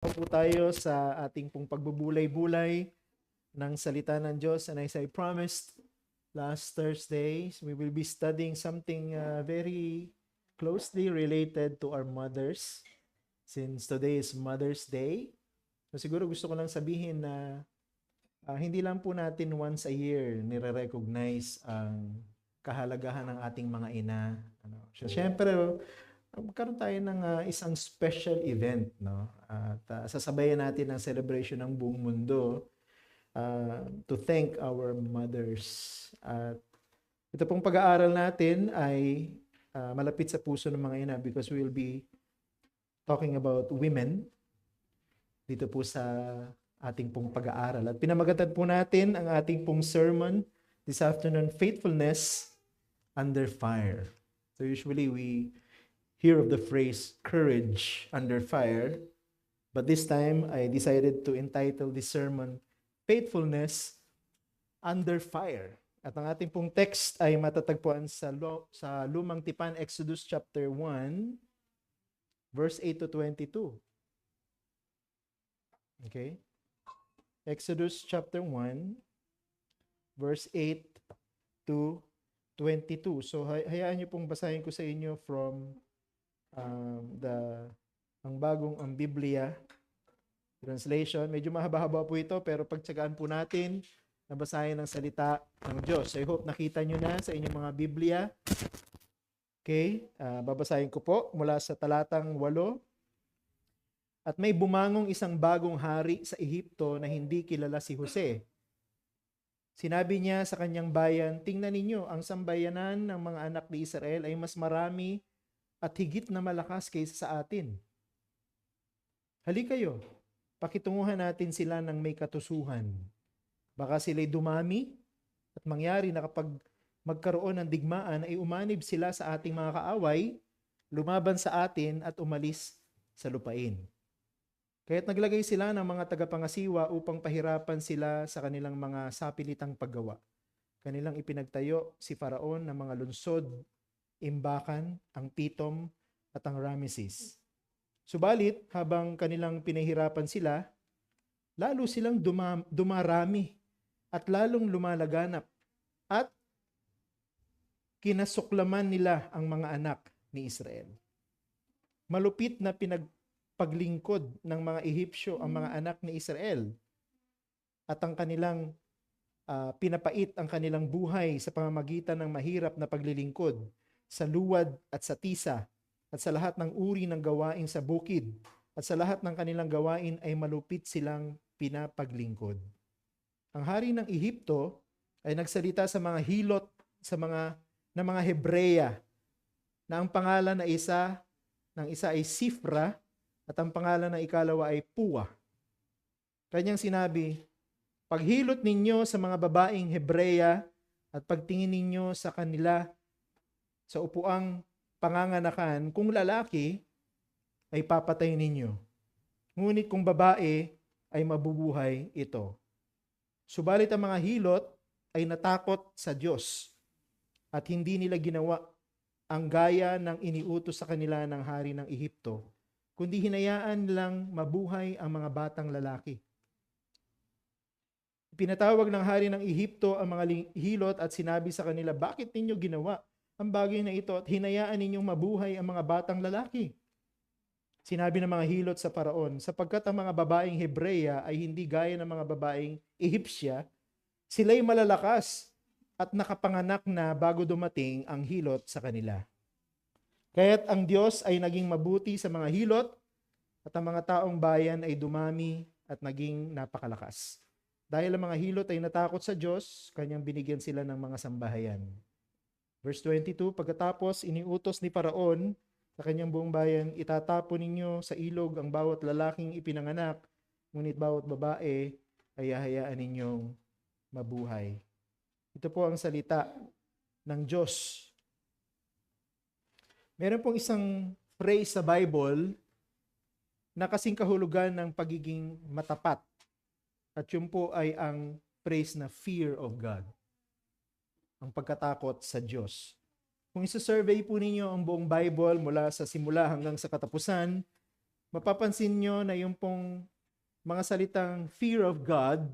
Po tayo sa ating pong pagbubulay-bulay ng salita ng Diyos. And as I promised last Thursday, we will be studying something very closely related to our mothers since today is Mother's Day. So siguro gusto ko lang sabihin na hindi lang po natin once a year nire-recognize ang kahalagahan ng ating mga ina. So, syempre, magkaroon tayo ng isang special event, no? At sasabayan natin ang celebration ng buong mundo to thank our mothers. At ito pong pag-aaral natin ay malapit sa puso ng mga ina because we will be talking about women dito po sa ating pong pag-aaral. At pinamagatan po natin ang ating pong sermon this afternoon, Faithfulness Under Fire. So usually we hear of the phrase courage under fire, but this time I decided to entitle this sermon Faithfulness Under Fire. At ang ating pong text ay matatagpuan sa Lumang Tipan, Exodus chapter 1, verse 8 to 22. Okay? Exodus chapter 1, verse 8 to 22. So hayaan niyo pong basahin ko sa inyo from ang Biblia translation. Medyo mahaba-haba po ito, pero pagtsagaan po natin na basahin ang salita ng Diyos. So I hope nakita nyo na sa inyong mga Biblia. Okay, babasahin ko po mula sa talatang 8. At may bumangong isang bagong hari sa Ehipto na hindi kilala si Jose. Sinabi niya sa kanyang bayan, tingnan ninyo, ang sambayanan ng mga anak ni Israel ay mas marami at higit na malakas kaysa sa atin. Halika kayo, pakitunguhan natin sila ng may katusuhan. Baka sila'y dumami at mangyari na kapag magkaroon ng digmaan ay umanib sila sa ating mga kaaway, lumaban sa atin at umalis sa lupain. Kaya't naglagay sila ng mga tagapangasiwa upang pahirapan sila sa kanilang mga sapilitang paggawa. Kanilang ipinagtayo si Faraon ng mga lunsod, Imbakan, ang Pitom, at ang Rameses. Subalit, habang kanilang pinahirapan sila, lalo silang dumarami at lalong lumalaganap at kinasuklaman nila ang mga anak ni Israel. Malupit na pinagpaglingkod ng mga Ehipsyo ang mga anak ni Israel at ang kanilang pinapait ang kanilang buhay sa pamamagitan ng mahirap na paglilingkod sa luwad at sa tisa, at sa lahat ng uri ng gawain sa bukid, at sa lahat ng kanilang gawain ay malupit silang pinapaglingkod. Ang hari ng Ehipto ay nagsalita sa mga hilot ng mga Hebreya na ang pangalan ng isa ay Sifra at ang pangalan ng ikalawa ay Puwa. Kanyang sinabi, paghilot ninyo sa mga babaeng Hebreya at pagtingin ninyo sa kanila sa upuang panganganakan, kung lalaki, ay papatay ninyo. Ngunit kung babae, ay mabubuhay ito. Subalit ang mga hilot ay natakot sa Diyos at hindi nila ginawa ang gaya ng iniutos sa kanila ng hari ng Ehipto, kundi hinayaan lang mabuhay ang mga batang lalaki. Pinatawag ng hari ng Ehipto ang mga hilot at sinabi sa kanila, bakit ninyo ginawa ang bagay na ito at hinayaan ninyong mabuhay ang mga batang lalaki? Sinabi ng mga hilot sa Paraon, sapagkat ang mga babaeng Hebreya ay hindi gaya ng mga babaeng Ehipsya, sila'y malalakas at nakapanganak na bago dumating ang hilot sa kanila. Kaya't ang Diyos ay naging mabuti sa mga hilot at ang mga taong bayan ay dumami at naging napakalakas. Dahil ang mga hilot ay natakot sa Diyos, kanyang binigyan sila ng mga sambahayan. Verse 22, pagkatapos iniutos ni Paraon sa kanyang buong bayan, itatapon ninyo sa ilog ang bawat lalaking ipinanganak, ngunit bawat babae ay hahayaan ninyong mabuhay. Ito po ang salita ng Diyos. Meron pong isang phrase sa Bible na kasing kahulugan ng pagiging matapat. At yun po ay ang phrase na fear of God. Ang pagkatakot sa Diyos. Kung isa-survey po ninyo ang buong Bible mula sa simula hanggang sa katapusan, mapapansin nyo na yung pong mga salitang fear of God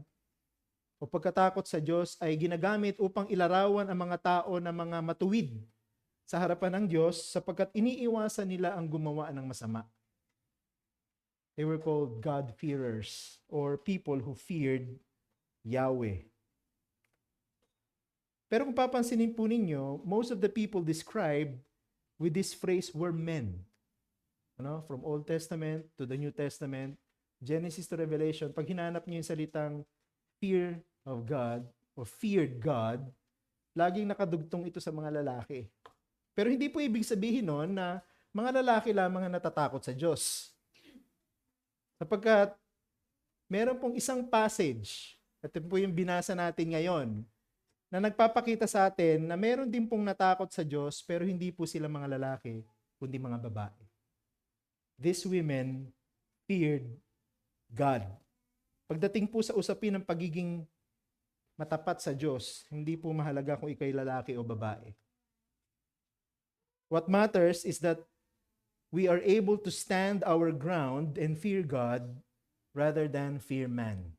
o pagkatakot sa Diyos ay ginagamit upang ilarawan ang mga tao na mga matuwid sa harapan ng Diyos sapagkat iniiwasan nila ang gumawa ng masama. They were called God-fearers or people who feared Yahweh. Pero kung papansinin po ninyo, most of the people described with this phrase were men. From Old Testament to the New Testament, Genesis to Revelation, pag hinanap niyo yung salitang fear of God o feared God, laging nakadugtong ito sa mga lalaki. Pero hindi po ibig sabihin nun na mga lalaki lamang ang natatakot sa Diyos. Sapagkat meron pong isang passage, ito po yung binasa natin ngayon, na nagpapakita sa atin na meron din pong natakot sa Diyos pero hindi po sila mga lalaki, kundi mga babae. These women feared God. Pagdating po sa usapin ng pagiging matapat sa Diyos, hindi po mahalaga kung ikay lalaki o babae. What matters is that we are able to stand our ground and fear God rather than fear man.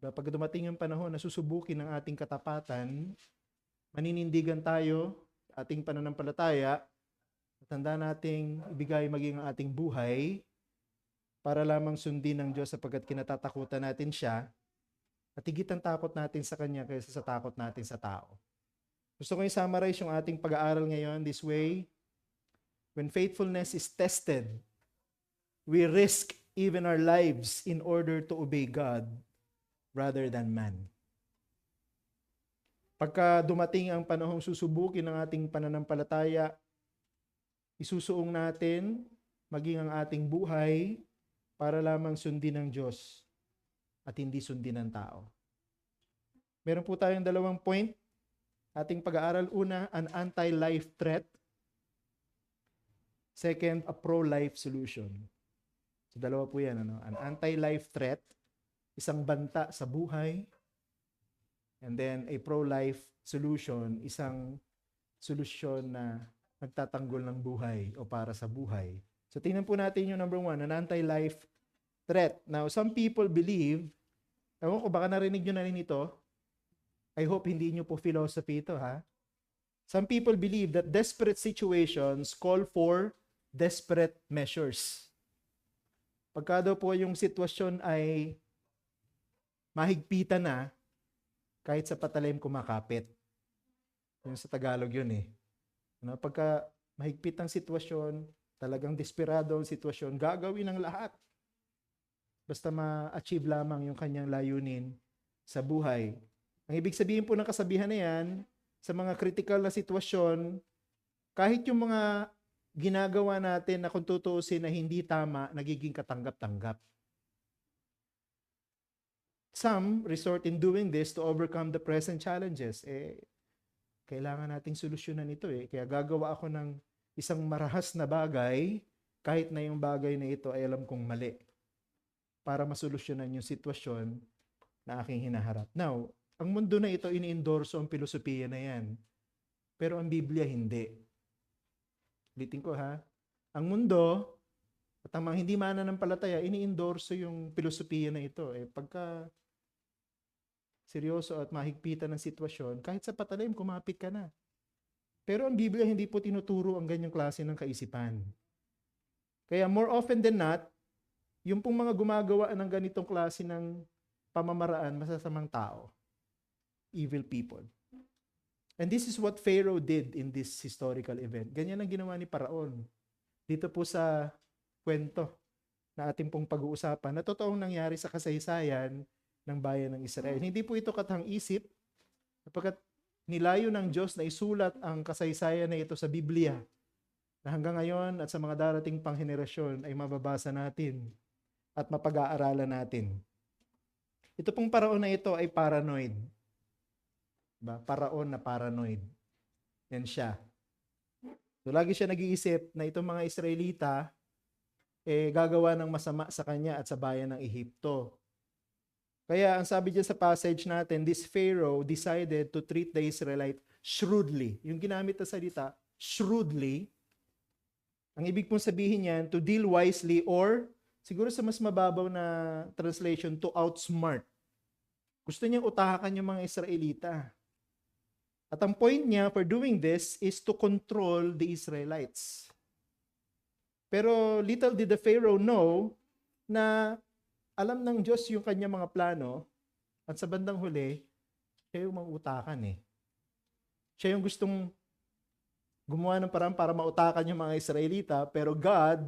Pag dumating yung panahon na susubukin ng ating katapatan, maninindigan tayo sa ating pananampalataya, tanda nating ibigay maging ang ating buhay para lamang sundin ng Diyos sapagkat kinatatakutan natin siya at higit ang takot natin sa Kanya kaysa sa takot natin sa tao. Gusto ko i-summarize yung ating pag-aaral ngayon this way. When faithfulness is tested, we risk even our lives in order to obey God rather than man. Pagka dumating ang panahong susubukin ng ating pananampalataya, isusuong natin maging ang ating buhay para lamang sundin ng Diyos at hindi sundin ng tao. Meron po tayong dalawang point. Ating pag-aaral, una, an anti-life threat. Second, a pro-life solution. So dalawa po yan. An anti-life threat, isang banta sa buhay, and then a pro-life solution, isang solusyon na nagtatanggol ng buhay o para sa buhay. So tingnan po natin yung number one, an anti-life threat. Now, some people believe, ewan ko, baka narinig nyo na rin ito. I hope hindi nyo po philosophy ito, ha? Some people believe that desperate situations call for desperate measures. Pagka daw po yung sitwasyon ay mahigpitan na, kahit sa patalim kumakapit. Yung sa Tagalog yun eh. Pagka mahigpit ang sitwasyon, talagang desperado ang sitwasyon, gagawin ang lahat. Basta ma-achieve lamang yung kanyang layunin sa buhay. Ang ibig sabihin po ng kasabihan na yan, sa mga critical na sitwasyon, kahit yung mga ginagawa natin na kung tutuusin na hindi tama, nagiging katanggap-tanggap. Some resort in doing this to overcome the present challenges. Kailangan nating solusyonan ito eh. Kaya gagawa ako ng isang marahas na bagay, kahit na yung bagay na ito ay alam kong mali, para masolusyonan yung sitwasyon na aking hinaharap. Now, ang mundo na ito, ini-endorso ang filosofiya na yan. Pero ang Biblia, hindi. Ulitin ko ha. Ang mundo, at ang mga hindi mananampalataya, ini-endorso yung filosofiya na ito. Pagka seryoso at mahigpitan ng sitwasyon, kahit sa patalim, kumapit ka na. Pero ang Biblia hindi po tinuturo ang ganyang klase ng kaisipan. Kaya more often than not, yung pong mga gumagawa ng ganitong klase ng pamamaraan, masasamang tao. Evil people. And this is what Pharaoh did in this historical event. Ganyan ang ginawa ni Paraon. Dito po sa kwento na ating pong pag-uusapan na totoong nangyari sa kasaysayan ng bayan ng Israel. Hindi po ito katang-isip, sapagkat nilayo ng Diyos na isulat ang kasaysayan na ito sa Biblia, na hanggang ngayon at sa mga darating pang henerasyon ay mababasa natin at mapag-aaralan natin. Ito pong Paraon na ito ay paranoid. Paraon na paranoid. Yan siya. So lagi siya nag-iisip na itong mga Israelita gagawa ng masama sa kanya at sa bayan ng Ehipto. Kaya ang sabi dyan sa passage natin, this Pharaoh decided to treat the Israelite shrewdly. Yung ginamit na salita, shrewdly, Ang ibig pong sabihin niyan, to deal wisely or siguro sa mas mababaw na translation, to outsmart. Gusto niyang utahakan yung mga Israelita. At ang point niya for doing this is to control the Israelites. Pero little did the Pharaoh know na alam ng Diyos yung kanyang mga plano at sa bandang huli, siya yung mangutakan eh. Siya yung gustong gumawa ng parang para mautakan yung mga Israelita, pero God,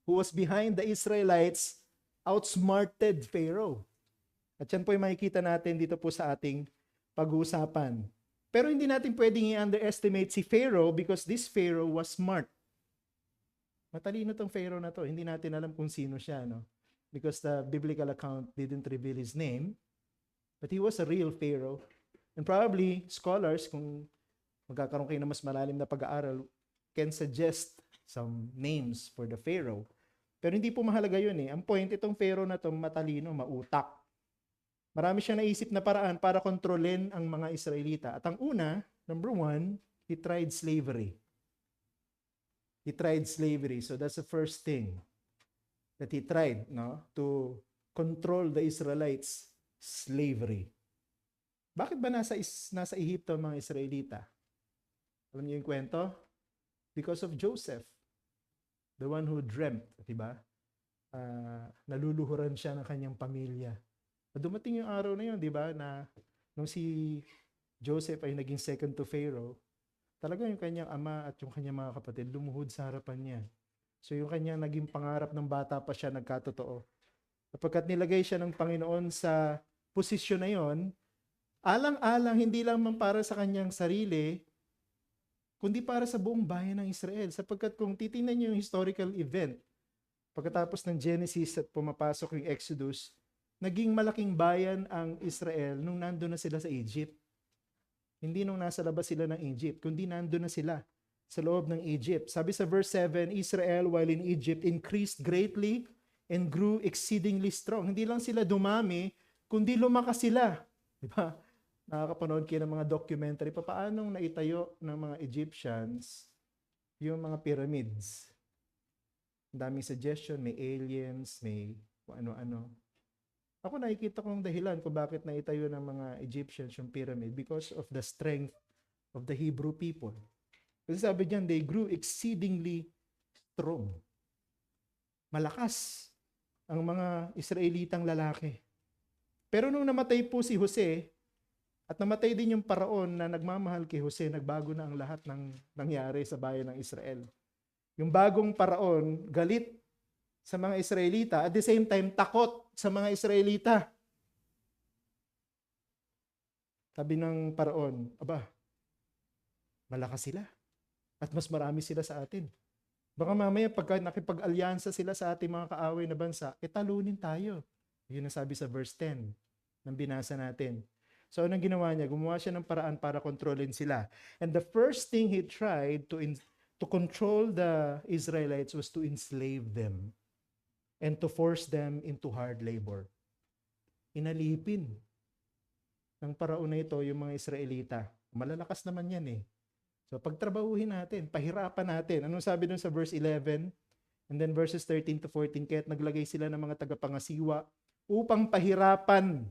who was behind the Israelites, outsmarted Pharaoh. At yan po yung makikita natin dito po sa ating pag-uusapan. Pero hindi natin pwedeng i-underestimate si Pharaoh because this Pharaoh was smart. Matalino tong Pharaoh na to. Hindi natin alam kung sino siya, no? Because the biblical account didn't reveal his name. But he was a real Pharaoh. And probably, scholars, kung magkakaroon kayo ng mas malalim na pag-aaral, can suggest some names for the Pharaoh. Pero hindi po mahalaga yun eh. Ang point, itong Pharaoh na to, matalino, mautak. Marami siyang naisip na paraan para kontrolin ang mga Israelita. At ang una, number one, he tried slavery. He tried slavery. So that's the first thing that he tried, no? To control the Israelites. Slavery. Bakit ba nasa Ehipto ang mga Israelita? Alam niyo yung kwento? Because of Joseph. The one who dreamt, diba? Naluluhuran siya ng kanyang pamilya. Dumating yung araw na yun, di ba, na nung si Joseph ay naging second to Pharaoh, talaga yung kanyang ama at yung kanyang mga kapatid lumuhod sa harapan niya. So yung kanyang naging pangarap ng bata pa siya nagkatotoo. Kapagkat nilagay siya ng Panginoon sa posisyon na yon, alang-alang hindi lamang para sa kanyang sarili, kundi para sa buong bayan ng Israel. Sapagkat kung titingnan niyo yung historical event, pagkatapos ng Genesis at pumapasok yung Exodus, naging malaking bayan ang Israel nung nandun na sila sa Egypt. Hindi nung nasa labas sila ng Egypt, kundi nandun na sila sa loob ng Egypt. Sabi sa verse 7, Israel while in Egypt increased greatly and grew exceedingly strong. Hindi lang sila dumami, kundi lumakas sila. Diba? Nakakapanood kayo ng mga documentary, paanong naitayo ng mga Egyptians yung mga pyramids. Ang daming suggestion, may aliens, may ano-ano. Ako nakikita kong dahilan kung bakit naitayo ng mga Egyptians yung pyramid because of the strength of the Hebrew people. Kasi sabi diyan, they grew exceedingly strong. Malakas ang mga Israelitang lalaki. Pero nung namatay po si Jose, at namatay din yung paraon na nagmamahal kay Jose, nagbago na ang lahat ng nangyari sa bayan ng Israel. Yung bagong paraon, galit sa mga Israelita, at the same time, takot sa mga Israelita. Sabi ng paraon, aba, malakas sila. At mas marami sila sa atin. Baka mamaya pagka nakipag-alyansa sila sa ating mga kaaway na bansa, talunin tayo. Yun ang sabi sa verse 10 ng binasa natin. So anong ginawa niya? Gumawa siya ng paraan para kontrolin sila. And the first thing he tried to control the Israelites was to enslave them and to force them into hard labor. Inalipin ng paraon na ito yung mga Israelita. Malalakas naman yan eh. So pagtrabahuhin natin, pahirapan natin. Anong sabi dun sa verse 11? And then verses 13 to 14, kaya't naglagay sila ng mga tagapangasiwa upang pahirapan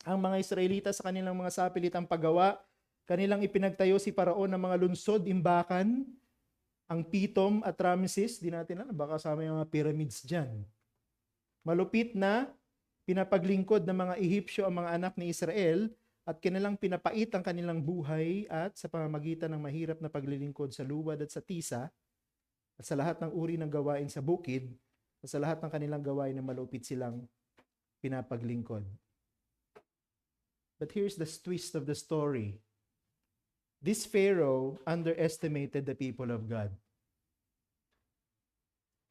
ang mga Israelita sa kanilang mga sapilitang paggawa. Kanilang ipinagtayo si Paraon ng mga lunsod, imbakan, ang Pitom at Ramses, di natin alam, baka kasama yung mga pyramids dyan. Malupit na pinapaglingkod ng mga Ehipsyo ang mga anak ni Israel at kanilang pinapait ang kanilang buhay at sa pamamagitan ng mahirap na paglilingkod sa luwad at sa tisa at sa lahat ng uri ng gawain sa bukid at sa lahat ng kanilang gawain na malupit silang pinapaglingkod. But here's the twist of the story. This Pharaoh underestimated the people of God.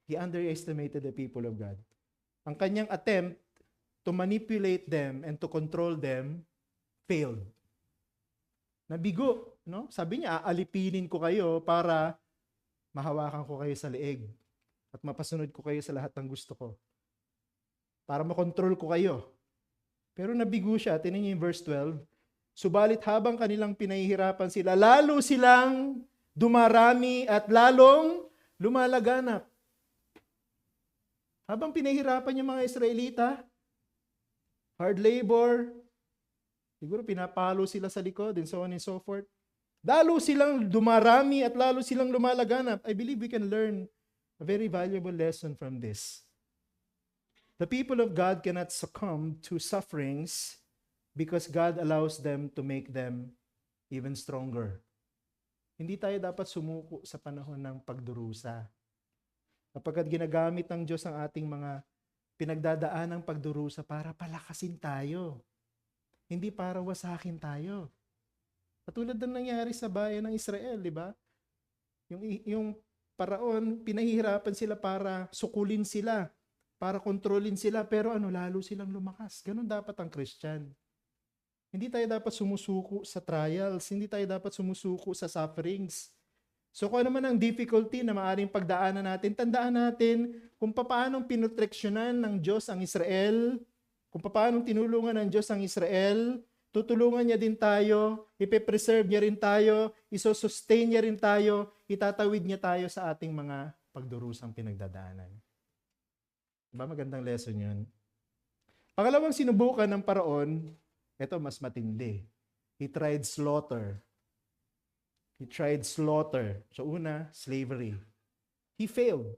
He underestimated the people of God. Ang kanyang attempt to manipulate them and to control them failed. Nabigo, no? Sabi niya, aalipinin ko kayo para mahawakan ko kayo sa leeg at mapasunod ko kayo sa lahat ng gusto ko. Para makontrol ko kayo. Pero nabigo siya. Tingnan niyo yung verse 12. Subalit habang kanilang pinahihirapan sila, lalo silang dumarami at lalong lumalaganap. Habang pinahirapan yung mga Israelita, hard labor, siguro pinapalo sila sa likod and so on and so forth. Lalo silang dumarami at lalo silang lumalaganap. I believe we can learn a very valuable lesson from this. The people of God cannot succumb to sufferings because God allows them to make them even stronger. Hindi tayo dapat sumuko sa panahon ng pagdurusa. Kapag ginagamit ng Diyos ang ating mga pinagdadaan ng pagdurusa para palakasin tayo. Hindi para wasakin tayo. Katulad ng nangyari sa bayan ng Israel, di ba? Yung paraon, pinahihirapan sila para sukulin sila, para kontrolin sila, pero lalo silang lumakas. Ganun dapat ang Christian. Hindi tayo dapat sumusuko sa trials, hindi tayo dapat sumusuko sa sufferings. So kung ano man ang difficulty na maaaring pagdaanan natin, tandaan natin kung paano pinutraksyonan ng Diyos ang Israel, kung paano tinulungan ng Diyos ang Israel, tutulungan niya din tayo, ipe-preserve niya rin tayo, isosustain niya rin tayo, itatawid niya tayo sa ating mga pagdurusang pinagdadaanan. Diba magandang lesson yun? Pangalawang sinubukan ng paraon, ito mas matindi. He tried slaughter. So una, slavery. He failed.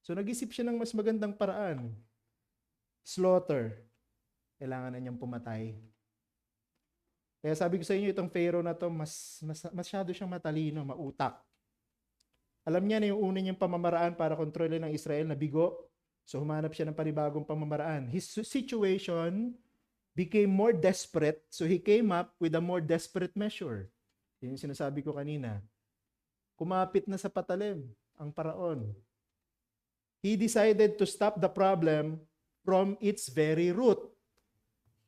So nag-isip siya ng mas magandang paraan. Slaughter. Kailangan na niyang pumatay. Kaya sabi ko sa inyo, itong Pharaoh na to, masyado siyang matalino, mautak. Alam niya na yung una niyang pamamaraan para kontrolin ng Israel na bigo. So humanap siya ng panibagong pamamaraan. His situation became more desperate, so he came up with a more desperate measure. Yun yung sinasabi ko kanina. Kumapit na sa patalim ang paraon. He decided to stop the problem from its very root.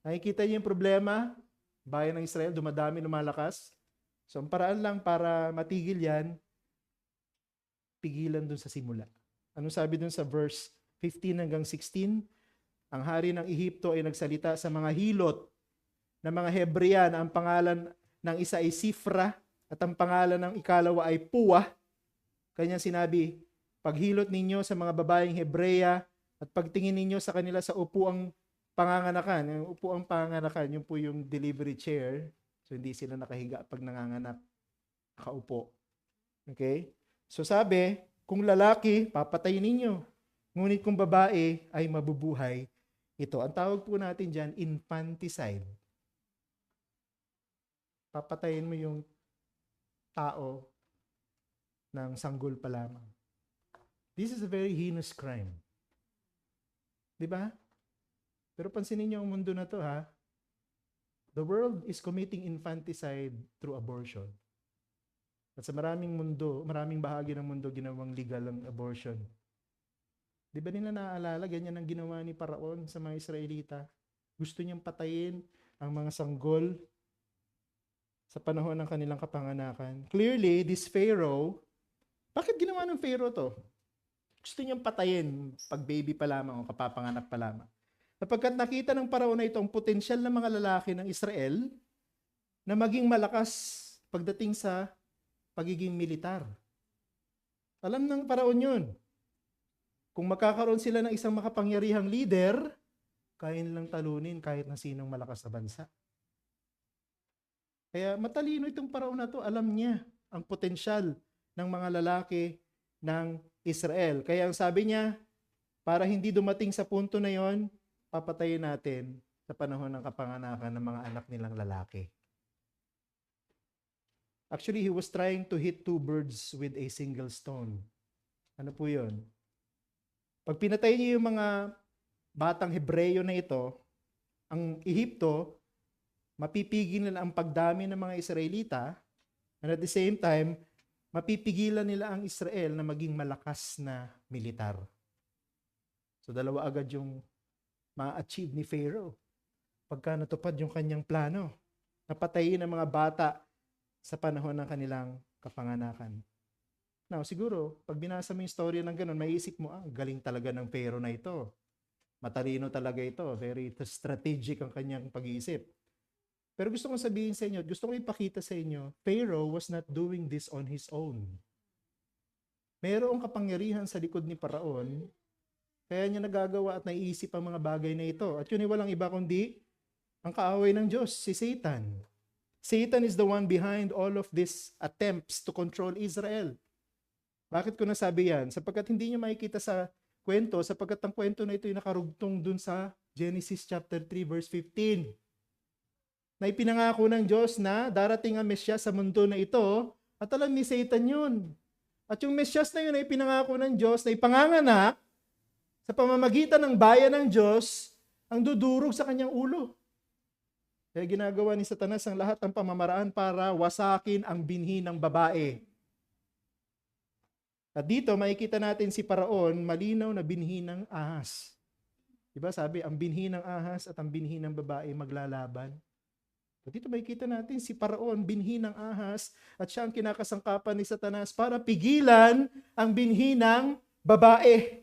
Nakikita niyo yung problema? Bayan ng Israel, dumadami, lumalakas. So ang paraan lang para matigil yan, pigilan dun sa simula. Anong sabi dun sa verse 15 hanggang 16? Ang hari ng Ehipto ay nagsalita sa mga hilot ng mga Hebrea na ang pangalan ng isa ay Sifra at ang pangalan ng ikalawa ay Puwa. Kanya sinabi, paghilot ninyo sa mga babaeng Hebrea at pagtingin ninyo sa kanila sa upuang panganganakan. Yung upuang panganganakan, yun po yung delivery chair. So hindi sila nakahiga pag nanganganak. Nakaupo. Okay? So sabi, kung lalaki, papatayin ninyo. Ngunit kung babae ay mabubuhay, ito. Ang tawag po natin dyan, infanticide. Papatayin mo yung tao ng sanggol pa lamang. This is a very heinous crime. Di ba? Pero pansinin niyo ang mundo na to, ha? The world is committing infanticide through abortion. At sa maraming bahagi ng mundo ginawang legal ang abortion. Di ba nila naaalala, ganyan ang ginawa ni Paraon sa mga Israelita? Gusto niyang patayin ang mga sanggol sa panahon ng kanilang kapanganakan. Clearly, this Pharaoh, bakit ginawa ng Pharaoh to? Gusto niyang patayin pag baby pa lamang o kapapanganak pa lamang. Sapagkat nakita ng Paraon na ito ang potensyal ng mga lalaki ng Israel na maging malakas pagdating sa pagiging militar. Alam ng Paraon yun. Kung magkakaroon sila ng isang makapangyarihang leader, kaya nilang talunin kahit na sinong malakas na bansa. Kaya matalino itong Paraon na to, alam niya ang potensyal ng mga lalaki ng Israel. Kaya ang sabi niya, para hindi dumating sa punto na yon, papatayin natin sa panahon ng kapanganakan ng mga anak nilang lalaki. Actually, he was trying to hit two birds with a single stone. Ano po yun? Pag pinatay niyo yung mga batang Hebreyo na ito, ang Ehipto, mapipigil nila ang pagdami ng mga Israelita, and at the same time, mapipigilan nila ang Israel na maging malakas na militar. So dalawa agad yung ma-achieve ni Pharaoh pagka natupad yung kanyang plano. Napatayin ang mga bata sa panahon ng kanilang kapanganakan. Now, siguro, pag binasa mo yung story ng ganun, maiisip mo, galing talaga ng Pharaoh na ito. Matalino talaga ito. Very strategic ang kanyang pag-iisip. Pero gusto kong sabihin sa inyo, gusto kong ipakita sa inyo, Pharaoh was not doing this on his own. Mayroong kapangyarihan sa likod ni Paraon, kaya niya nagagawa at naiisip ang mga bagay na ito. At yun ay walang iba kundi ang kaaway ng Diyos, si Satan. Satan is the one behind all of these attempts to control Israel. Bakit ko nasabi yan? Sapagkat hindi niyo makikita sa kwento, sapagkat ang kwento na ito ay nakarugtong dun sa Genesis chapter 3 verse 15. Na ipinangako ng Diyos na darating ang Mesyas sa mundo na ito, at alam ni Satan yun. At yung Mesyas na yun ay pinangako ng Diyos na ipanganganak sa pamamagitan ng bayan ng Diyos ang dudurog sa kanyang ulo. Kaya ginagawa ni Satanas ang lahat ng pamamaraan para wasakin ang binhi ng babae. At dito makikita natin si Paraon, malinaw na binhi ng ahas. Diba sabi, ang binhi ng ahas at ang binhi ng babae maglalaban. At dito makikita natin si Paraon, binhi ng ahas, at siya ang kinakasangkapan ni Satanas para pigilan ang binhi ng babae.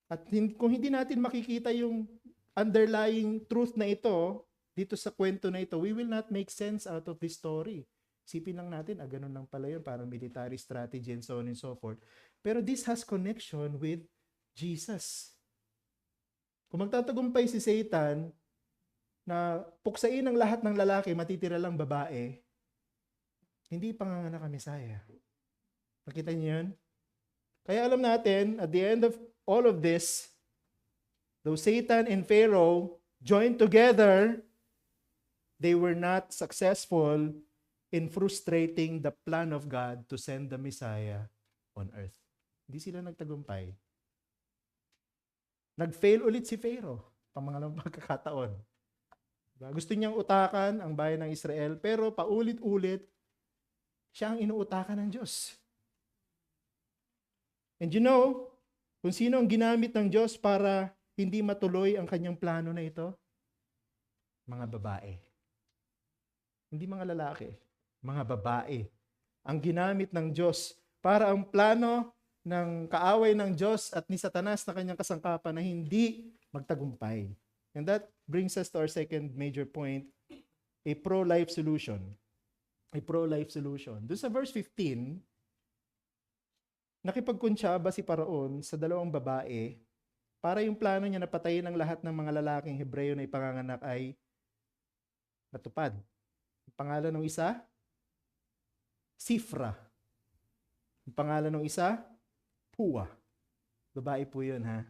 At kung hindi natin makikita yung underlying truth na ito, dito sa kwento na ito, we will not make sense out of this story. Isipin lang natin, ganun lang pala yun, parang military strategy and so on and so forth. Pero this has connection with Jesus. Kung magtatagumpay si Satan, na puksain ang lahat ng lalaki, matitira lang babae, hindi panganganak ang Mesaya. Nakita niyo yun? Kaya alam natin, at the end of all of this, though Satan and Pharaoh joined together, they were not successful in frustrating the plan of God to send the Messiah on earth. Hindi sila nagtagumpay. Nag-fail ulit si Pharaoh, pangalawang pagkakataon. Gusto niyang utakan ang bayan ng Israel, pero paulit-ulit, siya ang inuutakan ng Diyos. And you know, kung sino ang ginamit ng Diyos para hindi matuloy ang kanyang plano na ito? Mga babae. Hindi mga lalaki, mga babae. Ang ginamit ng Diyos para ang plano ng kaaway ng Diyos at ni Satanas na kanyang kasangkapan na hindi magtagumpay. And that brings us to our second major point, a pro-life solution. A pro-life solution. Doon sa verse 15, nakipagkuntsaba si Paraon sa dalawang babae para yung plano niya na patayin ang lahat ng mga lalaking Hebreo na ipanganganak ay matupad. Ang pangalan ng isa, Sifra. Ang pangalan ng isa, Puwa. Babae po yun, ha?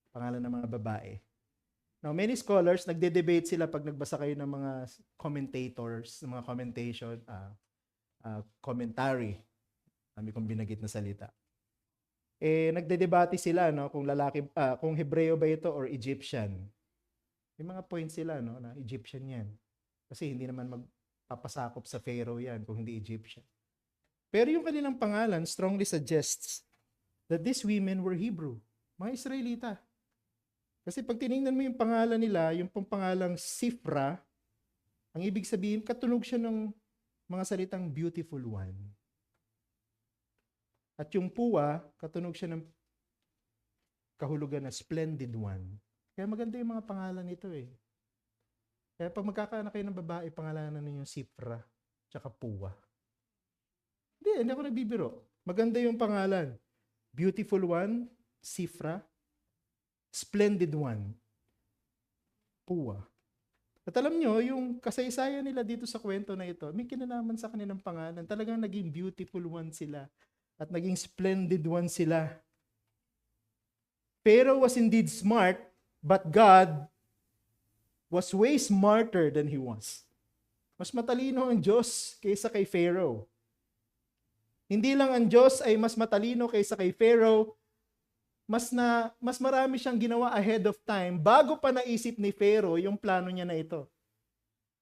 Pangalan ng mga babae. Now, many scholars, nagde-debate sila pag nagbasa kayo ng mga commentators, ng mga commentation, commentary. Kami kong binagit na salita. Nagde-debate sila, no, kung lalaki, kung Hebreo ba ito or Egyptian. May mga points sila, no, na Egyptian yan. Kasi hindi naman magpapasakop sa Pharaoh yan kung hindi Egyptian. Pero yung kanilang pangalan strongly suggests that these women were Hebrew, mga Israelita. Kasi pag tinignan mo yung pangalan nila, yung pangalang Sifra, ang ibig sabihin, katunog siya ng mga salitang beautiful one. At yung Puwa, katunog siya ng kahulugan na splendid one. Kaya maganda yung mga pangalan nito eh. Kaya pag magkakaanak kayo ng babae, pangalanan ninyo Sifra, tsaka Puwa. Hindi ako nagbibiro. Maganda yung pangalan. Beautiful one, Sifra, splendid one, Puwa. At alam nyo, yung kasaysayan nila dito sa kwento na ito, may kinalaman sa kanilang pangalan. Talagang naging beautiful one sila. At naging splendid one sila. Pharaoh was indeed smart, but God was way smarter than he was. Mas matalino ang Diyos kaysa kay Pharaoh. Hindi lang ang Diyos ay mas matalino kaysa kay Pharaoh, mas marami siyang ginawa ahead of time bago pa naisip ni Pharaoh yung plano niya na ito.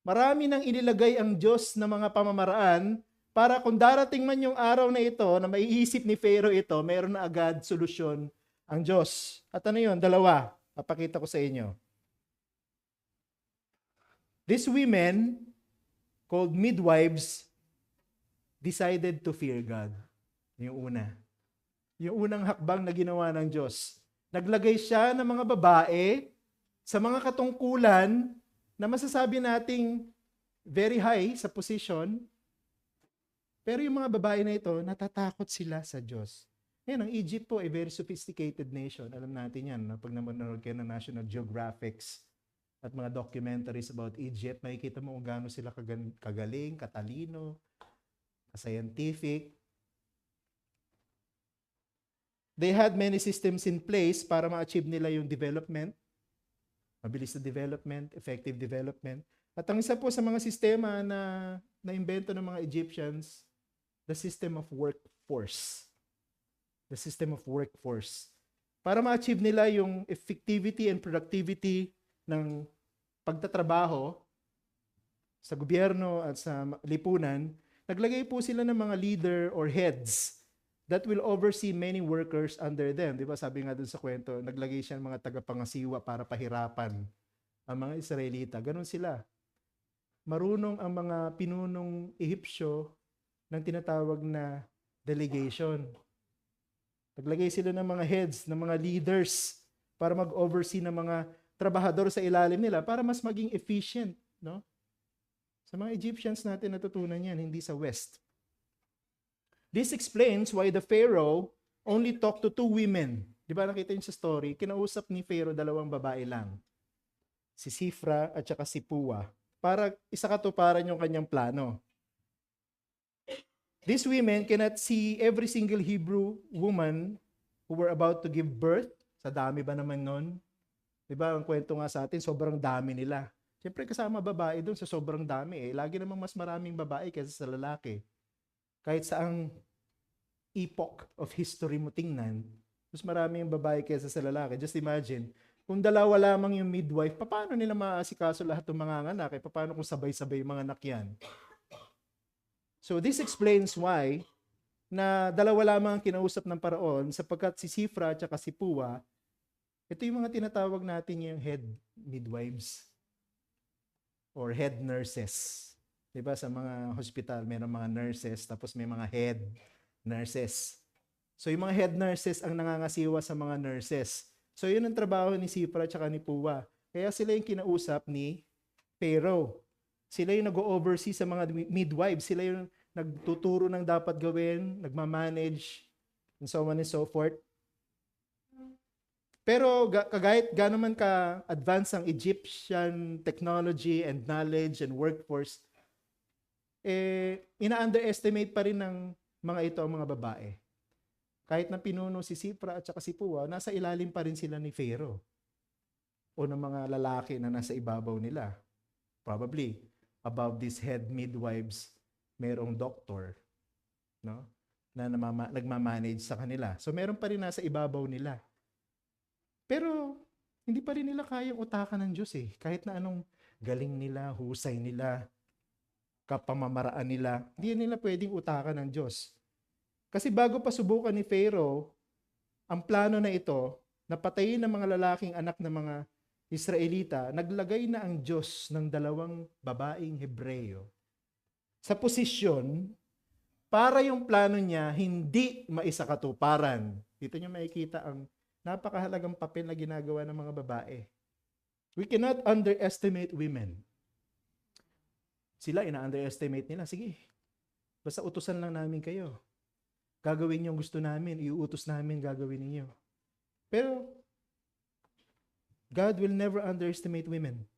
Marami nang inilagay ang Diyos na mga pamamaraan para kung darating man yung araw na ito na maiisip ni Pharaoh ito, meron na agad solusyon ang Diyos. At ano yun? Dalawa. Papakita ko sa inyo. These women, called midwives, decided to fear God. Yung una. Yung unang hakbang na ginawa ng Diyos. Naglagay siya ng mga babae sa mga katungkulan na masasabi nating very high sa position, Pero yung mga babae na ito, natatakot sila sa Diyos. Ngayon, ang Egypt po ay very sophisticated nation. Alam natin yan. Pag nanonood kayo ng National Geographics at mga documentaries about Egypt, makikita mo kung gaano sila kagaling, katalino, scientific. They had many systems in place para ma-achieve nila yung development, mabilis na development, effective development. At ang isa po sa mga sistema na na-invento ng mga Egyptians, the system of workforce. The system of workforce. Para ma-achieve nila yung effectivity and productivity ng pagtatrabaho sa gobyerno at sa lipunan, naglagay po sila ng mga leader or heads that will oversee many workers under them. Di ba sabi nga dun sa kwento, naglagay siya ng mga tagapangasiwa para pahirapan ang mga Israelita. Ganon sila. Marunong ang mga pinunong Ehipsyo ng tinatawag na delegation. Naglagay sila ng mga heads, ng mga leaders para mag-oversee ng mga trabahador sa ilalim nila para mas maging efficient. No? Sa mga Egyptians natin natutunan yan, hindi sa West. This explains why the Pharaoh only talked to 2 women. Di ba nakita niyo sa story? Kinausap ni Pharaoh 2 babae lang. Si Sifra at saka si Puwa. Para isakatuparan yung kanyang plano. These women cannot see every single Hebrew woman who were about to give birth. Sa dami ba naman nun? Diba, ang kwento nga sa atin, sobrang dami nila. Siyempre kasama babae doon sa sobrang dami. Lagi namang mas maraming babae kaysa sa lalaki. Kahit saang epoch of history mo tingnan, mas maraming babae kaysa sa lalaki. Just imagine, kung dalawa lamang yung midwife, paano nila maaasikaso lahat ng mga anak? Paano kung sabay-sabay yung mga anak yan? So this explains why na 2 lamang ang kinausap ng Paraon sapagkat si Sifra at si Puwa, ito yung mga tinatawag natin yung head midwives or head nurses. Diba sa mga hospital, mayroong mga nurses tapos may mga head nurses. So yung mga head nurses ang nangangasiwa sa mga nurses. So yun ang trabaho ni Sifra at ni Puwa. Kaya sila yung kinausap ni Pharaoh. Sila yung nag-oversee sa mga midwives. Sila yung nagtuturo ng dapat gawin, nagmamanage, and so on and so forth. Pero kagayat gano'n man ka-advance ang Egyptian technology and knowledge and workforce, ina-underestimate pa rin ng mga ito ang mga babae. Kahit na pinuno si Sifra at si Puwa, nasa ilalim pa rin sila ni Pharaoh o ng mga lalaki na nasa ibabaw nila. Probably, above these head midwives, mayroong doctor, no? Na nagmamanage sa kanila. So meron pa rin nasa ibabaw nila. Pero hindi pa rin nila kayang utakan ng Diyos eh. Kahit na anong galing nila, husay nila, kapamamaraan nila, hindi nila pwedeng utakan ng Diyos. Kasi bago pa subukan ni Pharaoh, ang plano na ito, na patayin ng mga lalaking anak ng mga Israelita, naglagay na ang Diyos ng 2 babaeng Hebreo sa posisyon para yung plano niya hindi maisakatuparan. Dito niyo makikita ang napakahalagang papel na ginagawa ng mga babae. We cannot underestimate women. Sila, ina-underestimate nila. Sige, basta utusan lang namin kayo. Gagawin yung gusto namin, iuutos namin, gagawin ninyo. Pero, God will never underestimate women.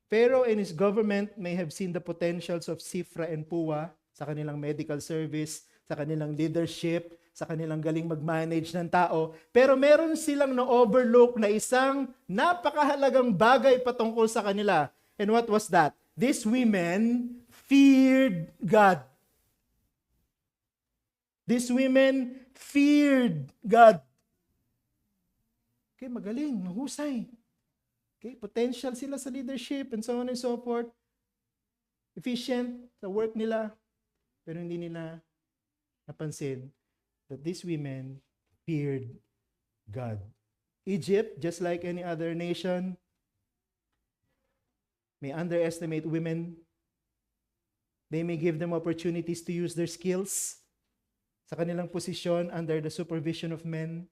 Pharaoh and his government may have seen the potentials of Sifra and Puwa sa kanilang medical service, sa kanilang leadership, sa kanilang galing mag-manage ng tao, pero meron silang na-overlook na isang napakahalagang bagay patungkol sa kanila. And what was that? These women feared God. These women feared God. Okay, magaling, mahusay. Okay, potential sila sa leadership and so on and so forth. Efficient sa work nila. Pero hindi nila napansin that these women feared God. Egypt, just like any other nation, may underestimate women. They may give them opportunities to use their skills sa kanilang posisyon under the supervision of men.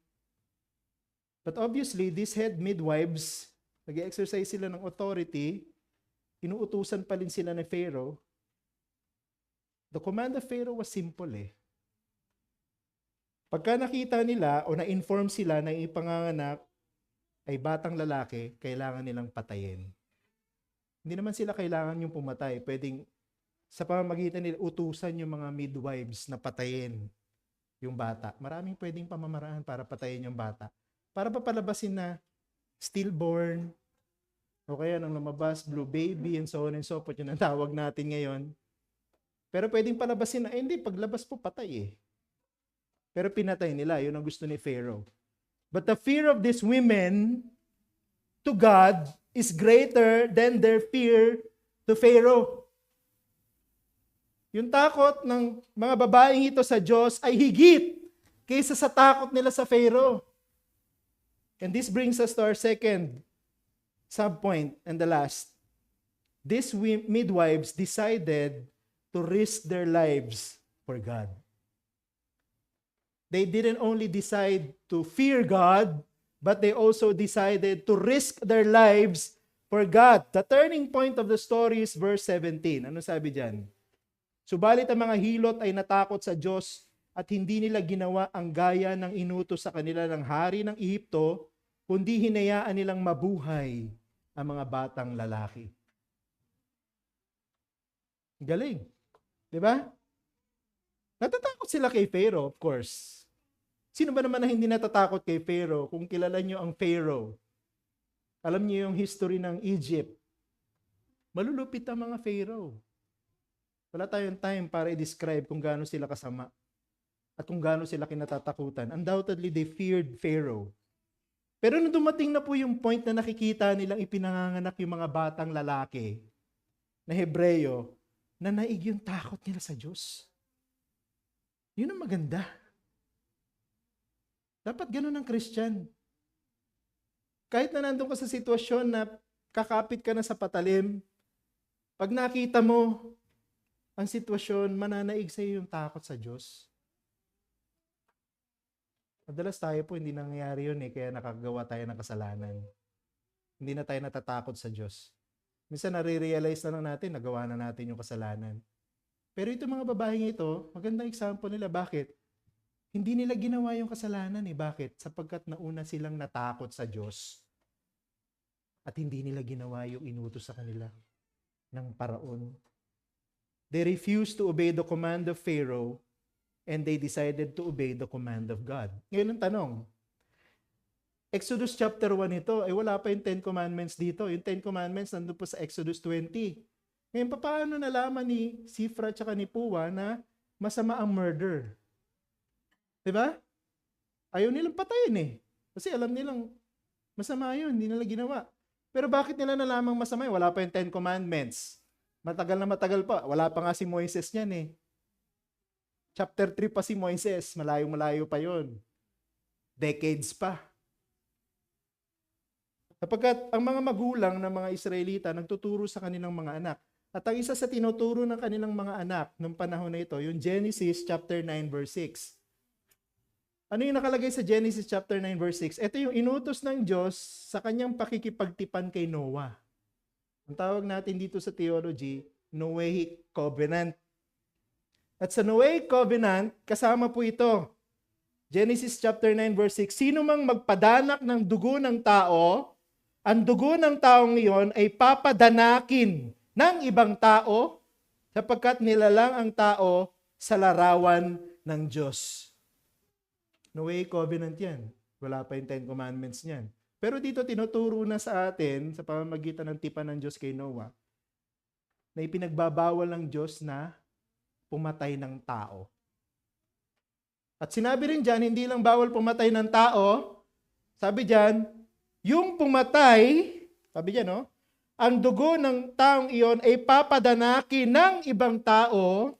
But obviously, these head midwives, nag-exercise sila ng authority, inuutusan pa rin sila ni Pharaoh. The command of Pharaoh was simple eh. Pagka nakita nila o na-inform sila na ipanganganak ay batang lalaki, kailangan nilang patayin. Hindi naman sila kailangan yung pumatay. Pwedeng sa pamamagitan nila utusan yung mga midwives na patayin yung bata. Maraming pwedeng pamamaraan para patayin yung bata. Para papalabasin na stillborn, o kaya nang lumabas, blue baby, and so on and so forth, yun ang tawag natin ngayon. Pero pwedeng palabasin na, hindi, paglabas po patay eh. Pero pinatay nila, yun ang gusto ni Pharaoh. But the fear of these women to God is greater than their fear to Pharaoh. Yung takot ng mga babaeng ito sa Diyos ay higit kaysa sa takot nila sa Pharaoh. And this brings us to our second subpoint and the last. These midwives decided to risk their lives for God. They didn't only decide to fear God, but they also decided to risk their lives for God. The turning point of the story is verse 17. Ano sabi diyan? Subalit ang mga hilot ay natakot sa Diyos at hindi nila ginawa ang gaya ng inutos sa kanila ng hari ng Ehipto, kundi hinayaan nilang mabuhay ang mga batang lalaki. Galing. Di ba? Natatakot sila kay Pharaoh, of course. Sino ba naman na hindi natatakot kay Pharaoh kung kilala nyo ang Pharaoh? Alam niyo yung history ng Egypt. Malulupit ang mga Pharaoh. Wala tayong time para i-describe kung gaano sila kasama at kung gaano sila kinatatakutan. Undoubtedly, they feared Pharaoh. Pero nung dumating na po yung point na nakikita nilang ipinanganganak yung mga batang lalaki na Hebreyo, nanaig yung takot nila sa Diyos. Yun ang maganda. Dapat ganun ang Christian. Kahit na nandun ka sa sitwasyon na kakapit ka na sa patalim, pag nakita mo ang sitwasyon, mananaig sa iyo yung takot sa Diyos. Madalas tayo po, hindi nangyayari yun kaya nakagawa tayo ng kasalanan. Hindi na tayo natatakot sa Diyos. Minsan nare-realize na lang natin, nagawa na natin yung kasalanan. Pero ito mga babaeng ito, magandang example nila. Bakit? Hindi nila ginawa yung kasalanan Bakit? Sapagkat nauna silang natakot sa Diyos. At hindi nila ginawa yung inutos sa kanila ng paraon. They refused to obey the command of Pharaoh and they decided to obey the command of God. Ngayon ang tanong, Exodus chapter 1 ito, ay wala pa yung 10 commandments dito. Yung 10 commandments nandun po sa Exodus 20. Ngayon, paano nalaman ni Sifra at ni Puwa na masama ang murder? Diba? Ayaw nilang patayin Kasi alam nilang masama yun, hindi nila ginawa. Pero bakit nila nalamang masama yun? Wala pa yung 10 commandments. Matagal na matagal pa. Wala pa nga si Moises niyan Chapter 3 pa si Moises. Malayo-malayo pa yon. Decades pa. Sapagkat ang mga magulang ng mga Israelita nagtuturo sa kanilang mga anak. At ang isa sa tinuturo ng kanilang mga anak noong panahon na ito, yung Genesis chapter 9 verse 6. Ano yung nakalagay sa Genesis chapter 9 verse 6? Ito yung inutos ng Diyos sa kanyang pakikipagtipan kay Noah. Ang tawag natin dito sa theology, Noahic Covenant. At sa Noahic Covenant, kasama po ito. Genesis chapter 9 verse 6, sino mang magpadanak ng dugo ng tao, ang dugo ng taong iyon ay papadanakin ng ibang tao sapagkat nilalang ang tao sa larawan ng Diyos. Noahic Covenant yan. Wala pa yung 10 Commandments niyan. Pero dito tinuturo na sa atin, sa pamamagitan ng tipan ng Diyos kay Noah, na ipinagbabawal ng Diyos na pumatay ng tao. At sinabi rin dyan, hindi lang bawal pumatay ng tao, sabi dyan, yung pumatay, sabi dyan, ang dugo ng taong iyon ay papadanakin ng ibang tao,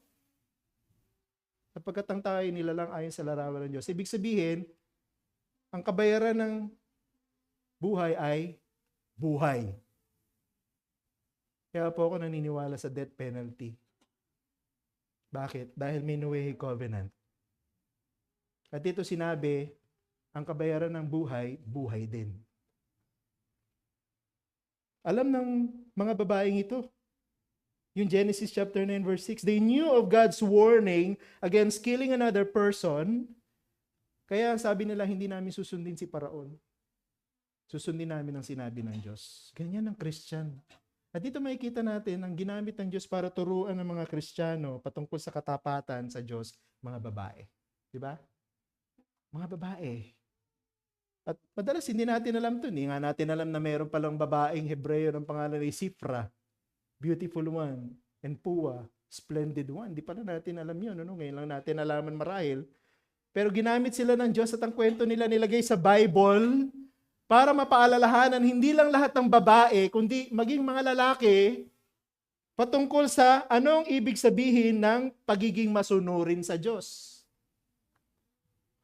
sapagkat ang tao ay nilalang ayon sa larawan ng Diyos. Ibig sabihin, ang kabayaran ng buhay ay buhay. Kaya po ako naniniwala sa death penalty. Bakit? Dahil may Noahic Covenant. At dito sinabi, ang kabayaran ng buhay, buhay din. Alam ng mga babaeng ito Yung Genesis chapter 9 verse 6, they knew of God's warning against killing another person. Kaya sabi nila, hindi namin susundin si Paraon. Susundin namin ang sinabi ng Diyos. Ganyan ang Christian. At dito makikita natin ang ginamit ng Diyos para turuan ng mga Kristiyano patungkol sa katapatan sa Diyos, mga babae. Di ba? Mga babae. At madalas hindi natin alam ito. Hindi nga natin alam na mayroon palang babaeng Hebreo ng pangalan ni Sifra, beautiful one, and Pua, splendid one. Hindi pala natin alam yun. Ano? Ngayon lang natin alaman marahil. Pero ginamit sila ng Diyos at ang kwento nila nilagay sa Bible para mapaalalahanan hindi lang lahat ng babae, kundi maging mga lalaki patungkol sa anong ibig sabihin ng pagiging masunurin sa Diyos.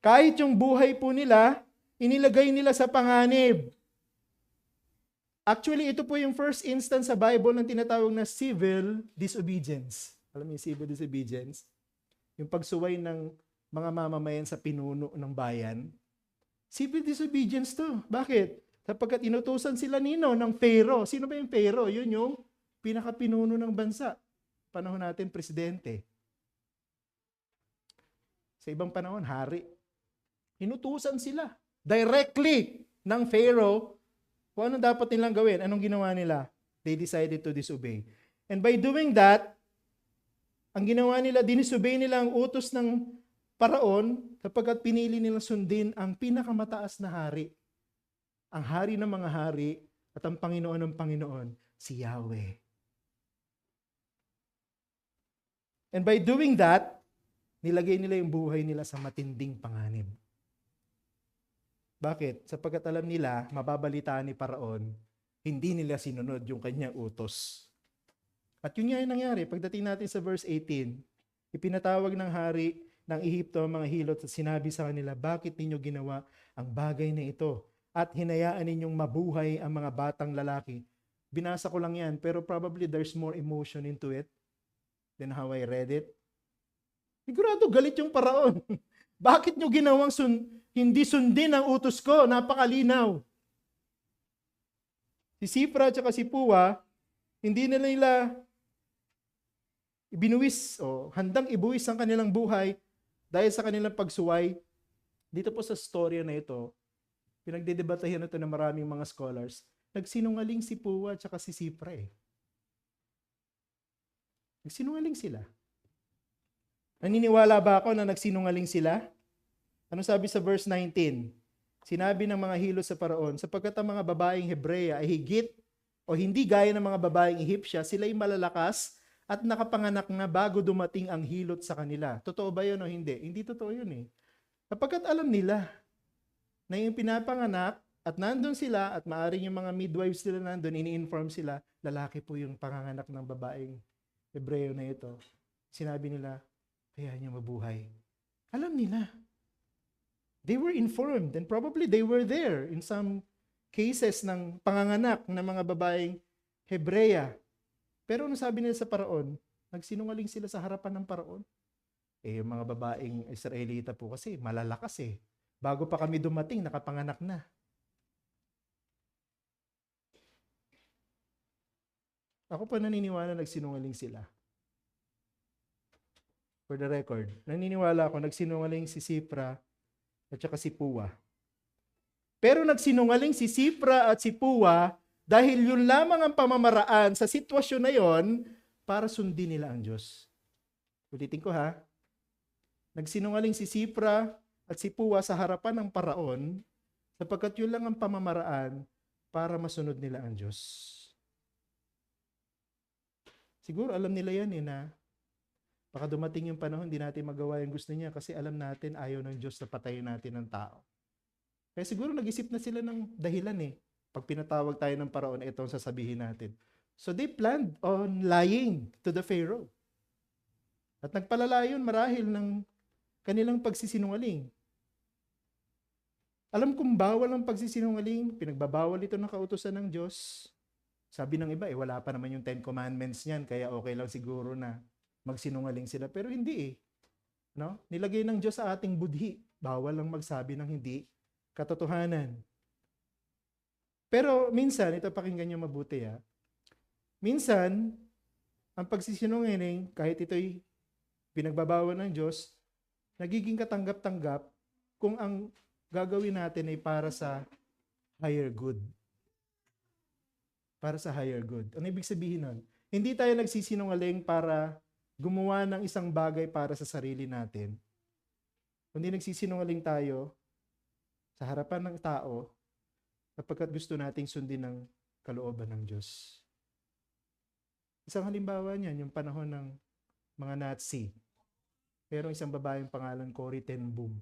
Kahit yung buhay po nila, inilagay nila sa panganib. Actually, ito po yung first instance sa Bible ng tinatawag na civil disobedience. Alam niyo yung civil disobedience? Yung pagsuway ng mga mamamayan sa pinuno ng bayan. Civil disobedience to. Bakit? Sapagkat inutusan sila ng Pharaoh. Sino ba yung Pharaoh? Yun yung pinakapinuno ng bansa. Panahon natin, presidente. Sa ibang panahon, hari. Inutusan sila directly ng Pharaoh kung ano dapat nilang gawin. Anong ginawa nila? They decided to disobey. And by doing that, ang ginawa nila, dinisobey nila ang utos ng Paraon sapagkat pinili nilang sundin ang pinakamataas na hari. Ang hari ng mga hari at ang Panginoon ng Panginoon, si Yahweh. And by doing that, nilagay nila yung buhay nila sa matinding panganib. Bakit? Sapagkat alam nila, mababalitaan ni Paraon, hindi nila sinunod yung kanyang utos. At yun nga yung nangyari. Pagdating natin sa verse 18, ipinatawag ng hari ng Ehipto ang mga hilot at sinabi sa kanila, bakit ninyo ginawa ang bagay na ito? At hinayaan ninyong mabuhay ang mga batang lalaki. Binasa ko lang yan, pero probably there's more emotion into it than how I read it. Sigurado galit yung Paraon. Bakit nyo ginawang hindi sundin ang utos ko? Napakalinaw. Si Sifra at si Pua, hindi na nila ibinuwis o handang ibuwis ang kanilang buhay dahil sa kanilang pagsuway. Dito po sa storya na ito, pinagdedebatahan ito ng maraming mga scholars, nagsinungaling si Pua at si Sifra eh. Nagsinungaling sila. Naniniwala ba ako na nagsinungaling sila? Ano sabi sa verse 19? Sinabi ng mga hilot sa Paraon, sapagkat ang mga babaeng Hebrea ay higit o hindi gaya ng mga babaeng Ehipsya, sila'y malalakas at nakapanganak na bago dumating ang hilot sa kanila. Totoo ba yun o hindi? Hindi totoo yun eh. Sapagkat alam nila na yung pinapanganak at nandun sila at maaaring yung mga midwives nila nandun, ini-inform sila, lalaki po yung panganganak ng babaeng Hebreo na ito. Sinabi nila, kaya niya mabuhay. Alam nila. They were informed and probably they were there in some cases ng panganganak ng mga babaeng Hebrea. Pero ano sabi nila sa Paraon? Nagsinungaling sila sa harapan ng Paraon. Eh, yung mga babaeng Israelita po kasi malalakas eh. Bago pa kami dumating, nakapanganak na. Ako pa naniniwala nagsinungaling sila. For the record, naniniwala ako nagsinungaling si Sifra at saka si Pua. Pero nagsinungaling si Sifra at si Pua dahil yun lamang ang pamamaraan sa sitwasyon na yon para sundin nila ang Diyos. Ulitin ko ha. Nagsinungaling si Sifra at si Pua sa harapan ng Paraon sapagkat yun lang ang pamamaraan para masunod nila ang Diyos. Siguro alam nila yan na baka dumating yung panahon hindi natin magawa yung gusto niya kasi alam natin ayaw ng Diyos na patayin natin ng tao. Kaya siguro nag-isip na sila ng dahilan eh. Pag pinatawag tayo ng Paraon, ito ang sasabihin natin. So they planned on lying to the Pharaoh. At nagpalala yun marahil ng kanilang pagsisinungaling. Alam kong bawal ang pagsisinungaling, pinagbabawal ito ng kautusan ng Diyos. Sabi ng iba, wala pa naman yung 10 Commandments niyan, kaya okay lang siguro na magsinungaling sila. Pero hindi eh. No? Nilagay ng Diyos sa ating budhi. Bawal lang magsabi ng hindi katotohanan. Pero minsan, ito pakinggan nyo mabuti ha. Minsan, ang pagsisinungaling, kahit ito'y pinagbabawal ng Diyos, nagiging katanggap-tanggap kung ang gagawin natin ay para sa higher good. Para sa higher good. Ano ibig sabihin nun? Hindi tayo nagsisinungaling para gumawa ng isang bagay para sa sarili natin. Kundi nagsisinungaling tayo sa harapan ng tao sapagkat gusto nating sundin ng kalooban ng Diyos. Isang halimbawa niyan, yung panahon ng mga Nazi. Merong isang babaeng pangalan Corrie ten Boom.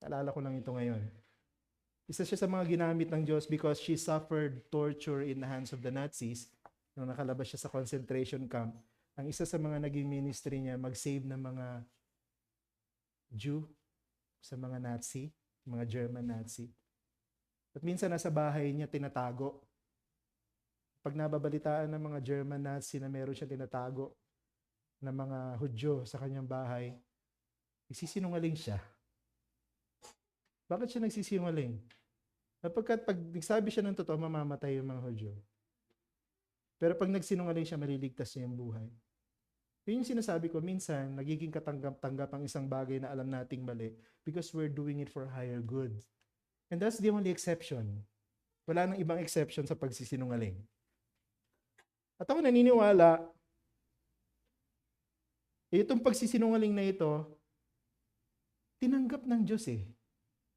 Alala ko lang ito ngayon. Isa siya sa mga ginamit ng Diyos because she suffered torture in the hands of the Nazis nung nakalabas siya sa concentration camp. Ang isa sa mga naging ministry niya, mag-save ng mga Jew sa mga Nazi, mga German Nazi. At minsan nasa bahay niya tinatago. Pag nababalitaan ng mga German Nazi na meron siya tinatago ng mga Hudyo sa kanyang bahay, nagsisinungaling siya. Bakit siya nagsisinungaling? Sapagkat pag nagsabi siya ng totoo, mamamatay yung mga Hudyo. Pero pag nagsinungaling siya, maliligtas niya yung buhay. Yun yung sinasabi ko, minsan, nagiging katanggap-tanggap ang isang bagay na alam nating mali because we're doing it for higher good. And that's the only exception. Wala nang ibang exception sa pagsisinungaling. At ako naniniwala, itong pagsisinungaling na ito, tinanggap ng Diyos eh.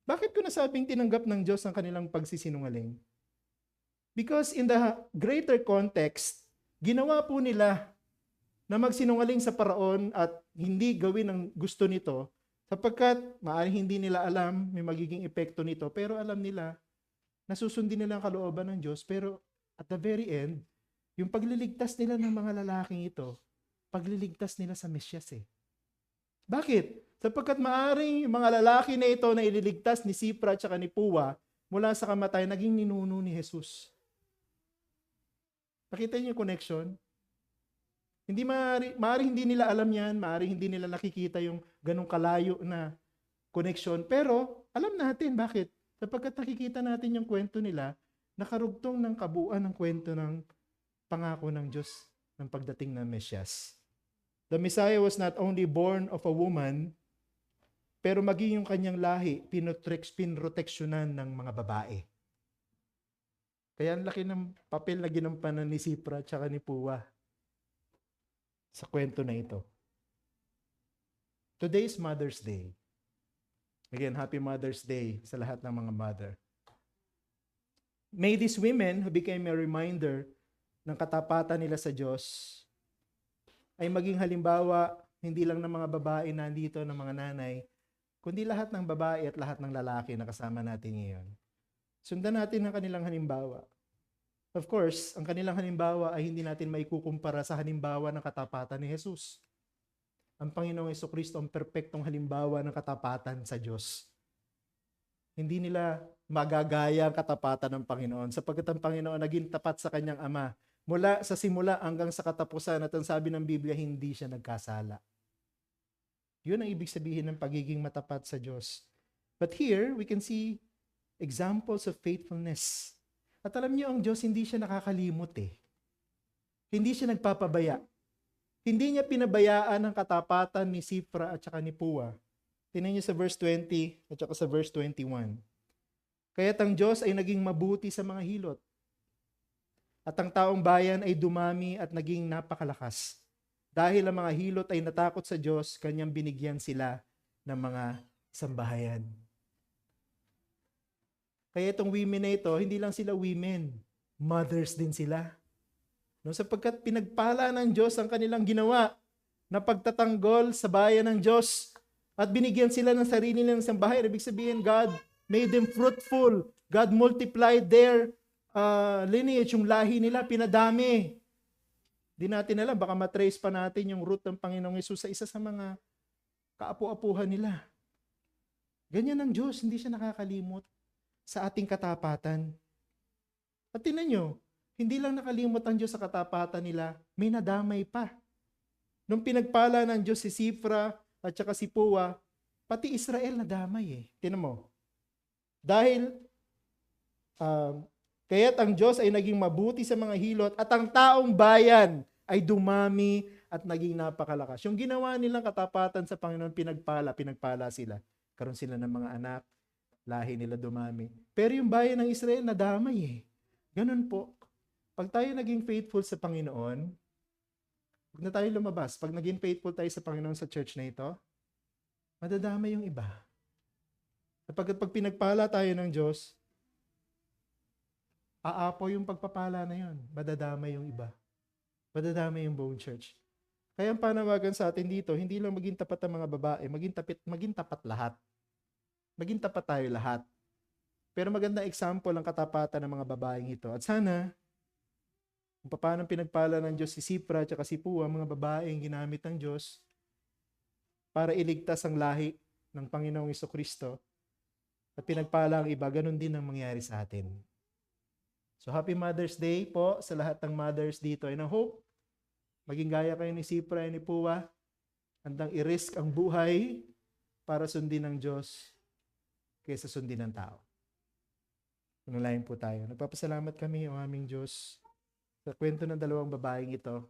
Bakit ko nasabing tinanggap ng Diyos ang kanilang pagsisinungaling? Because in the greater context, ginawa po nila na magsinungaling sa paraon at hindi gawin ang gusto nito sapagkat maaaring hindi nila alam may magiging epekto nito pero alam nila na susundin nila ang kalooban ng Diyos pero at the very end, yung pagliligtas nila ng mga lalaking ito, pagliligtas nila sa Mesyas eh. Bakit? Sapagkat maaaring yung mga lalaki na ito na ililigtas ni Sipra at ni Puwa mula sa kamatayan, naging ninuno ni Jesus. Nakita niyo yung connection? Hindi maaaring hindi nila alam yan, maaaring hindi nila nakikita yung ganong kalayo na connection, pero alam natin bakit. Sapagkat nakikita natin yung kwento nila, nakarugtong ng kabuuan ng kwento ng pangako ng Diyos ng pagdating ng Mesyas. The Messiah was not only born of a woman, pero maging yung kanyang lahi, pinroteksyonan ng mga babae. Kaya ang laki ng papel na ginampanan ni Sipra at ni Puwa sa kwento na ito. Today is Mother's Day. Again, Happy Mother's Day sa lahat ng mga mother. May these women who became a reminder ng katapatan nila sa Diyos ay maging halimbawa hindi lang ng mga babae na nandito, ng mga nanay, kundi lahat ng babae at lahat ng lalaki na kasama natin ngayon. Sundan natin ang kanilang halimbawa. Of course, ang kanilang halimbawa ay hindi natin maikukumpara sa halimbawa ng katapatan ni Jesus. Ang Panginoong Jesucristo ang perpektong halimbawa ng katapatan sa Diyos. Hindi nila magagaya ang katapatan ng Panginoon sapagkat ang Panginoon naging tapat sa kanyang Ama. Mula sa simula hanggang sa katapusan at ang sabi ng Biblia, hindi siya nagkasala. Yun ang ibig sabihin ng pagiging matapat sa Diyos. But here, we can see examples of faithfulness. At alam niyo, ang Diyos hindi siya nakakalimot eh. Hindi siya nagpapabaya. Hindi niya pinabayaan ang katapatan ni Sipra at saka ni Puwa. Tingnan niyo sa verse 20 at saka sa verse 21. Kaya't ang Diyos ay naging mabuti sa mga hilot. At ang taong bayan ay dumami at naging napakalakas. Dahil ang mga hilot ay natakot sa Diyos, kanyang binigyan sila ng mga sambahayan. Kaya itong women na ito, hindi lang sila women, mothers din sila. No, sapagkat pinagpala ng Diyos ang kanilang ginawa na pagtatanggol sa bayan ng Diyos at binigyan sila ng sarili nilang sambahayan. Ibig sabihin, God made them fruitful. God multiplied their lineage, yung lahi nila, pinadami. Di natin alam, baka matrace pa natin yung root ng Panginoong Hesus sa isa sa mga kaapu-apuhan nila. Ganyan ang Diyos, hindi siya nakakalimot sa ating katapatan. At tingnan nyo, hindi lang nakalimot ang Diyos sa katapatan nila, may nadamay pa. Nung pinagpala ng Diyos si Sipra at saka si Puwa, pati Israel nadamay eh. Tingnan mo. Dahil Kaya't ang Diyos ay naging mabuti sa mga hilot at ang taong bayan ay dumami at naging napakalakas. Yung ginawa nilang katapatan sa Panginoon, pinagpala sila. Karoon sila ng mga anak, lahi nila dumami. Pero yung bayan ng Israel nadamay eh. Ganun po. Pag tayo naging faithful sa Panginoon, huwag na tayo lumabas. Pag naging faithful tayo sa Panginoon sa church na ito, madadamay yung iba. Pag pinagpala tayo ng Diyos, aapaw yung pagpapala na yun. Madadamay yung iba. Madadamay yung buong church. Kaya ang panawagan sa atin dito, hindi lang maging tapat ang mga babae, maging tapat lahat. Maging tapat tayo lahat. Pero maganda example ang katapatan ng mga babaeng ito. At sana, kung paano pinagpala ng Diyos si Sipra at si Pua, mga babaeng ginamit ng Diyos para iligtas ang lahi ng Panginoong Jesucristo at pinagpala ang iba, ganun din ang mangyari sa atin. So happy Mother's Day po sa lahat ng mothers dito. And I hope maging gaya kayo ni Sipra at ni Pua, handang i-risk ang buhay para sundin ng Diyos kaysa sundin ng tao. Panalangin po tayo. Nagpapasalamat kami o aming Diyos sa kwento ng dalawang babaeng ito.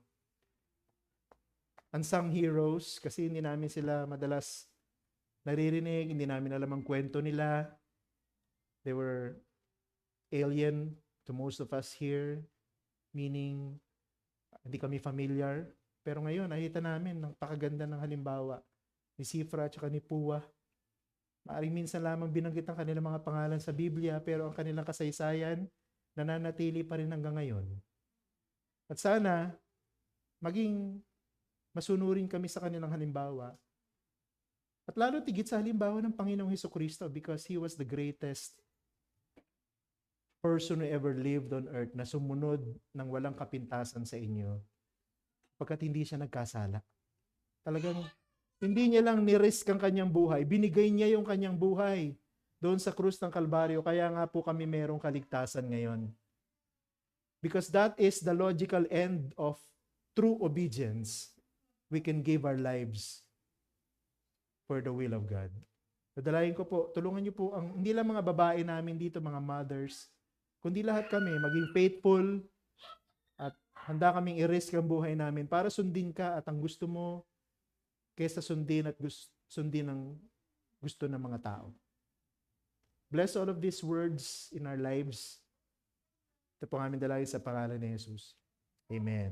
Unsung heroes kasi hindi namin sila madalas naririnig, hindi namin alam ang kwento nila. They were alien to most of us here, meaning hindi kami familiar. Pero ngayon, nakita namin ng pakaganda ng halimbawa ni Sifra at ni Pua. Maaring minsan lamang binanggit ang kanilang mga pangalan sa Biblia, pero ang kanilang kasaysayan nananatili pa rin hanggang ngayon. At sana, maging masunurin kami sa kanilang halimbawa. At lalo tigit sa halimbawa ng Panginoong Hesukristo because He was the greatest person who ever lived on earth na sumunod ng walang kapintasan sa inyo pagkat hindi siya nagkasala. Talagang hindi niya lang ni-risk ang kanyang buhay. Binigay niya yung kanyang buhay doon sa krus ng Kalbaryo. Kaya nga po kami merong kaligtasan ngayon. Because that is the logical end of true obedience. We can give our lives for the will of God. Dadalayin ko po, tulungan niyo po ang hindi lang mga babae namin dito, mga mothers, kundi lahat kami maging faithful at handa kaming i-risk ang buhay namin para sundin ka at ang gusto mo kaysa sundin at sundin ang gusto ng mga tao. Bless all of these words in our lives. Ito po ang aming dalangin sa pangalan ni Jesus. Amen.